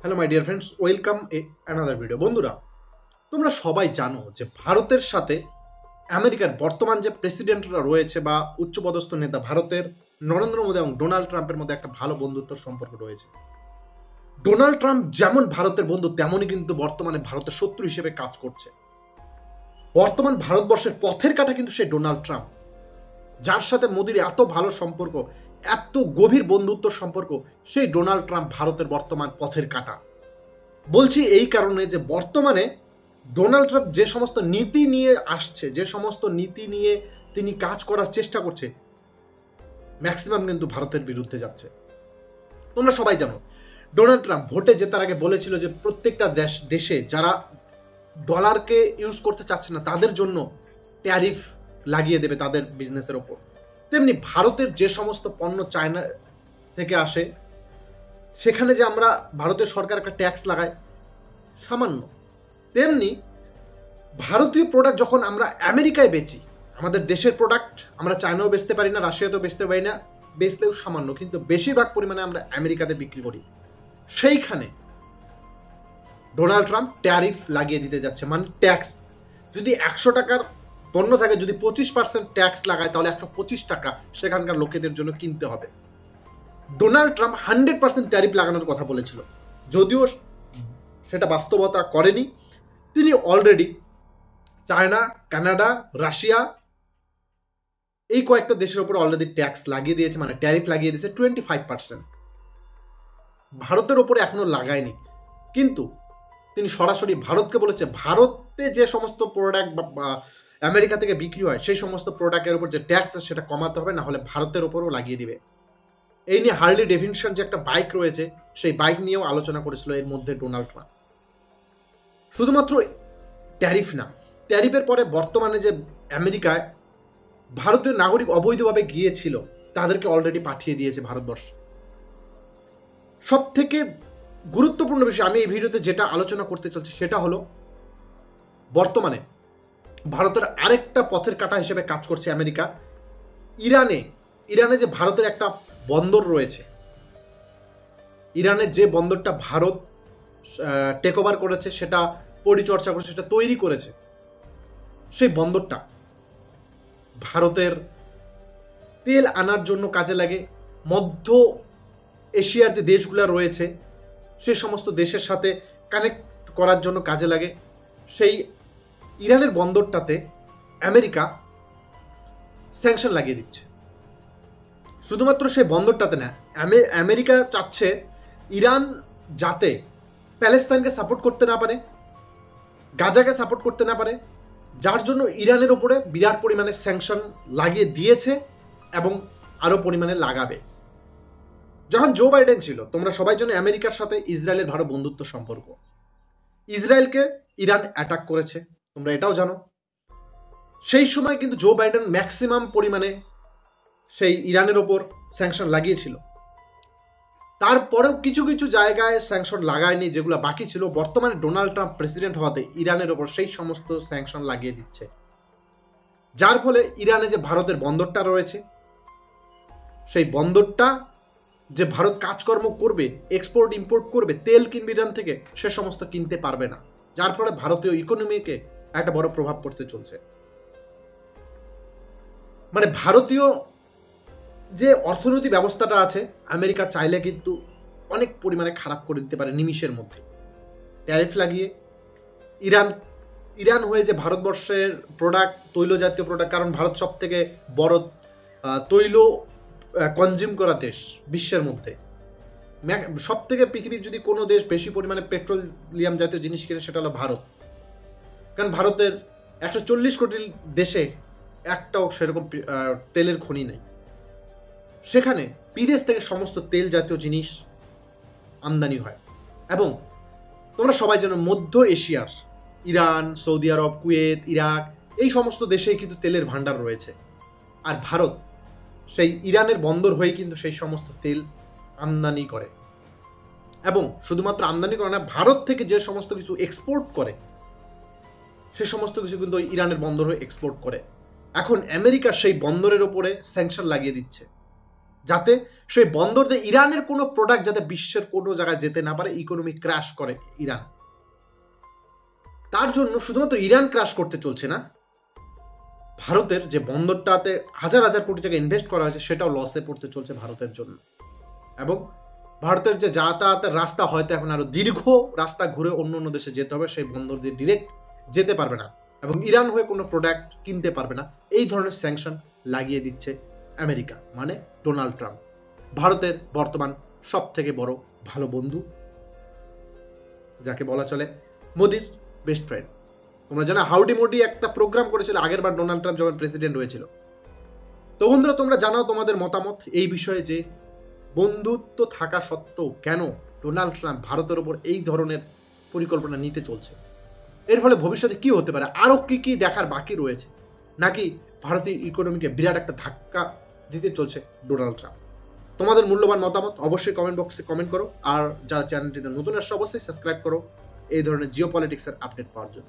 Hello my dear friends, welcome another video. বন্ধুরা, তোমরা সবাই জানো যে ভারতের সাথে আমেরিকার বর্তমান যে প্রেসিডেন্টরা রয়েছে বা উচ্চপদস্থ নেতা ভারতের নরেন্দ্র মোদী এবং ডোনাল্ড ট্রাম্পের মধ্যে একটা ভালো বন্ধুত্ব সম্পর্ক রয়েছে। ডোনাল্ড ট্রাম্প যেমন ভারতের বন্ধু, তেমনই কিন্তু বর্তমানে ভারতের শত্রু হিসেবে কাজ করছে। বর্তমান ভারতবর্ষের পথের কাঁটা কিন্তু সেই ডোনাল্ড ট্রাম্প, যার সাথে মোদির এত ভালো সম্পর্ক, এত গভীর বন্ধুত্ব সম্পর্ক। সেই ডোনাল্ড ট্রাম্প ভারতের বর্তমান পথের কাঁটা। বলছি এই কারণে যে বর্তমানে ডোনাল্ড ট্রাম্প যে সমস্ত নীতি নিয়ে আসছে, যে সমস্ত নীতি নিয়ে তিনি কাজ করার চেষ্টা করছে, ম্যাক্সিমাম কিন্তু ভারতের বিরুদ্ধে যাচ্ছে। তোমরা সবাই জানো ডোনাল্ড ট্রাম্প ভোটে জেতার আগে বলেছিল যে প্রত্যেকটা দেশে যারা ডলারকে ইউজ করতে চাচ্ছে না তাদের জন্য ট্যারিফ লাগিয়ে দেবে তাদের বিজনেসের ওপর। তেমনি ভারতের যে সমস্ত পণ্য চায়না থেকে আসে, সেখানে যে আমরা ভারতের সরকার একটা ট্যাক্স লাগায় সামান্য, তেমনি ভারতীয় প্রোডাক্ট যখন আমরা আমেরিকায় বেচি, আমাদের দেশের প্রোডাক্ট আমরা চায়নাও বেচতে পারি না, রাশিয়াতেও বেচতে পারি না, বেচলেও সামান্য, কিন্তু বেশিরভাগ পরিমাণে আমরা আমেরিকাতে বিক্রি করি। সেইখানে ডোনাল্ড ট্রাম্প ট্যারিফ লাগিয়ে দিতে যাচ্ছে, মানে ট্যাক্স। যদি 100 টাকার পণ্য থাকে, যদি 25% ট্যাক্স লাগায়, তাহলে 125 টাকা সেখানকার লোকেদের জন্য কিনতে হবে। ডোনাল্ড ট্রাম্প 100% ট্যারিফ লাগানোর কথা বলেছিল, যদিও সেটা বাস্তবতা করেনি। তিনি অলরেডি চায়না, কানাডা, রাশিয়া এই কয়েকটা দেশের উপর অলরেডি ট্যাক্স লাগিয়ে দিয়েছে, মানে ট্যারিফ লাগিয়ে দিয়েছে 25%। ভারতের ওপরে এখনো লাগায়নি, কিন্তু তিনি সরাসরি ভারতকে বলেছে ভারতে যে সমস্ত প্রোডাক্ট বা আমেরিকা থেকে বিক্রি হয় সেই সমস্ত প্রোডাক্টের উপর যে ট্যাক্স সেটা কমাতে হবে, না হলে ভারতের ওপরও লাগিয়ে দিবে। এই নিয়ে হার্লি ডেভিডসন যে একটা বাইক রয়েছে, সেই বাইক নিয়েও আলোচনা করেছিল এর মধ্যে ডোনাল্ড ট্রাম্প। শুধুমাত্র ট্যারিফ না, ট্যারিফের পরে বর্তমানে যে আমেরিকায় ভারতীয় নাগরিক অবৈধভাবে গিয়েছিল তাদেরকে অলরেডি পাঠিয়ে দিয়েছে ভারতবর্ষ। সব থেকে গুরুত্বপূর্ণ বিষয় আমি এই ভিডিওতে যেটা আলোচনা করতে চলছি সেটা হলো বর্তমানে ভারতের আরেকটা পথের কাঁটা হিসেবে কাজ করছে আমেরিকা। ইরানে যে ভারতের একটা বন্দর রয়েছে, ইরানের যে বন্দরটা ভারত টেক ওভার করেছে, সেটা পরিচর্যা করেছে, সেটা তৈরি করেছে, সেই বন্দরটা ভারতের তেল আনার জন্য কাজে লাগে। মধ্য এশিয়ার যে দেশগুলো রয়েছে সে সমস্ত দেশের সাথে কানেক্ট করার জন্য কাজে লাগে। সেই ইরানের বন্দরটাতে আমেরিকা স্যাংশন লাগিয়ে দিচ্ছে। শুধুমাত্র সেই বন্দরটাতে না, আমেরিকা চাচ্ছে ইরান যাতে প্যালেস্তাইনকে সাপোর্ট করতে না পারে, গাজাকে সাপোর্ট করতে না পারে, যার জন্য ইরানের উপরে বিরাট পরিমাণে স্যাংশন লাগিয়ে দিয়েছে এবং আরও পরিমাণে লাগাবে। যখন জো বাইডেন ছিল, তোমরা সবাই জানো আমেরিকার সাথে ইসরায়েলের ভালো বন্ধুত্ব সম্পর্ক। ইসরায়েলকে ইরান অ্যাটাক করেছে, তোমরা এটাও জানো। সেই সময় কিন্তু জো বাইডেন ম্যাক্সিমাম পরিমাণে সেই ইরানের ওপর স্যাংশন লাগিয়েছিল। তারপরেও কিছু কিছু জায়গায় স্যাংশন লাগায়নি, যেগুলো বাকি ছিল। বর্তমানে ডোনাল্ড ট্রাম্প প্রেসিডেন্ট হওয়াতে ইরানের ওপর সেই সমস্ত স্যাংশন লাগিয়ে দিচ্ছে, যার ফলে ইরানে যে ভারতের বন্দরটা রয়েছে, সেই বন্দরটা যে ভারত কাজকর্ম করবে, এক্সপোর্ট ইম্পোর্ট করবে, তেল কিনবে ইরান থেকে, সে সমস্ত কিনতে পারবে না, যার ফলে ভারতীয় ইকোনমিকে একটা বড় প্রভাব পড়তে চলছে। মানে ভারতীয় যে অর্থনৈতিক ব্যবস্থাটা আছে, আমেরিকা চাইলে কিন্তু অনেক পরিমাণে খারাপ করে দিতে পারে নিমিষের মধ্যে। ট্যারিফ লাগিয়ে ইরান হয়ে যে ভারতবর্ষের প্রোডাক্ট, তৈল জাতীয় প্রোডাক্ট, কারণ ভারত সব থেকে বড় তৈল কনজিউম করা দেশ বিশ্বের মধ্যে। সব থেকে পৃথিবীর যদি কোনো দেশ বেশি পরিমাণে পেট্রোলিয়াম জাতীয় জিনিস কিনে সেটা হলো ভারত, কারণ ভারতের 140 কোটি দেশে একটাও সেরকম তেলের খনি নেই। সেখানে বিদেশ থেকে সমস্ত তেল জাতীয় জিনিস আমদানি হয়। এবং তোমরা সবাই জানো মধ্য এশিয়ার ইরান, সৌদি আরব, কুয়েত, ইরাক এই সমস্ত দেশেই কিন্তু তেলের ভান্ডার রয়েছে। আর ভারত সেই ইরানের বন্দর হয়ে কিন্তু সেই সমস্ত তেল আমদানি করে। এবং শুধুমাত্র আমদানি করে না, ভারত থেকে যে সমস্ত কিছু এক্সপোর্ট করে সে সমস্ত কিছু কিন্তু ইরানের বন্দর হয়ে এক্সপোর্ট করে। এখন আমেরিকা সেই বন্দরের ওপরে স্যাংশন লাগিয়ে দিচ্ছে। যাতে সেই বন্দর দিয়ে ইরানের কোনো প্রোডাক্ট যাতে বিশ্বের কোনো জায়গায় যেতে না পারে, ইকোনমি ক্র্যাশ করে ইরান। তার জন্য শুধুমাত্র ইরান ক্র্যাশ করতে চলছে না, ভারতের যে বন্দরটাতে হাজার হাজার কোটি টাকা ইনভেস্ট করা হয়েছে সেটাও লসে পড়তে চলছে ভারতের জন্য। এবং ভারতের যে যাতায়াতের রাস্তা হয়তো এখন আরো দীর্ঘ রাস্তা ঘুরে অন্য অন্য দেশে যেতে হবে, সেই বন্দর দিয়ে ডিরেক্ট যেতে পারবে না এবং ইরান হয়ে কোনো প্রোডাক্ট কিনতে পারবে না। এই ধরনের স্যাংশন লাগিয়ে দিচ্ছে আমেরিকা, মানে ডোনাল্ড ট্রাম্প, ভারতের বর্তমান সব থেকে বড় ভালো বন্ধু, যাকে বলা চলে মোদির বেস্ট ফ্রেন্ড। তোমরা জানো হাউডি মোডি একটা প্রোগ্রাম করেছিল আগের বার ডোনাল্ড ট্রাম্প যখন প্রেসিডেন্ট হয়েছিল। তো বন্ধুরা, তোমরা জানাও তোমাদের মতামত এই বিষয়ে, যে বন্ধুত্ব থাকা সত্ত্বেও কেন ডোনাল্ড ট্রাম্প ভারতের ওপর এই ধরনের পরিকল্পনা নিতে চলছে। এর ফলে ভবিষ্যতে কি হতে পারে, আরও কি কি দেখার বাকি রয়েছে, নাকি ভারতীয় ইকোনমিকে বিরাট একটা ধাক্কা দিতে চলছে ডোনাল্ড ট্রাম্প। তোমাদের মূল্যবান মতামত অবশ্যই কমেন্ট বক্সে কমেন্ট করো, আর যারা চ্যানেলটিতে নতুন আসছে অবশ্যই সাবস্ক্রাইব করো এই ধরনের জিও পলিটিক্সের আপডেট পাওয়ার জন্য।